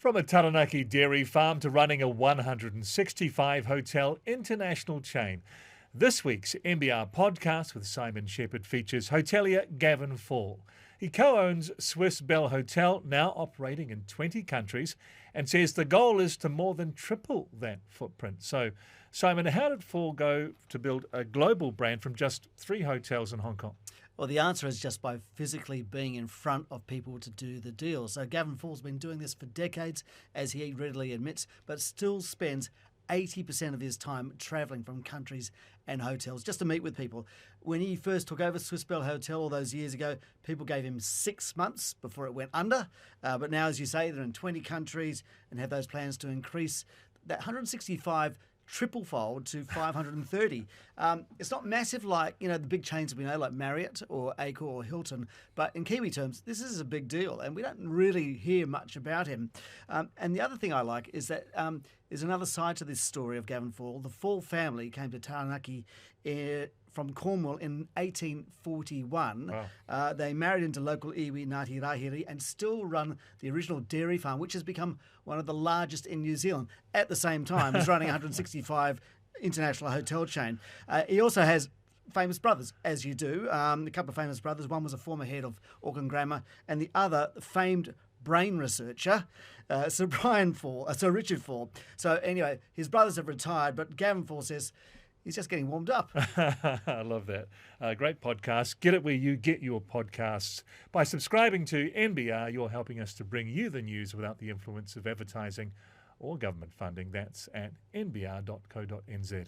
From a Taranaki dairy farm to running a 165-hotel international chain, this week's NBR podcast with Simon Shepherd features hotelier Gavin Faull. He co-owns Swiss-Belhotel, now operating in 20 countries, and says the goal is to more than triple that footprint. So, Simon, how did Faull go to build a global brand from just 3 hotels in Hong Kong? Well, the answer is just by physically being in front of people to do the deal. So Gavin Faull's been doing this for decades, as he readily admits, but still spends 80% of his time travelling from countries and hotels just to meet with people. When he first took over Swiss-Belhotel all those years ago, people gave him 6 months before it went under. But now, as you say, they're in 20 countries and have those plans to increase that 165 triple-fold to 530. It's not massive like, the big chains we know like Marriott or Accor or Hilton, but in Kiwi terms, this is a big deal, and we don't really hear much about him. And the other thing I like is that there's another side to this story of Gavin Faull. The Faull family came to Taranaki from Cornwall in 1841. Wow. They married into local iwi Ngāti Rahiri and still run the original dairy farm, which has become one of the largest in New Zealand. At the same time, he's running a 165 international hotel chain. He also has famous brothers, as you do. A couple of famous brothers. One was a former head of Auckland Grammar, and the other, famed brain researcher, Sir Richard Faull. So anyway, his brothers have retired, but Gavin Faull says he's just getting warmed up. I love that. Great podcast. Get it where you get your podcasts. By subscribing to NBR, you're helping us to bring you the news without the influence of advertising or government funding. That's at nbr.co.nz.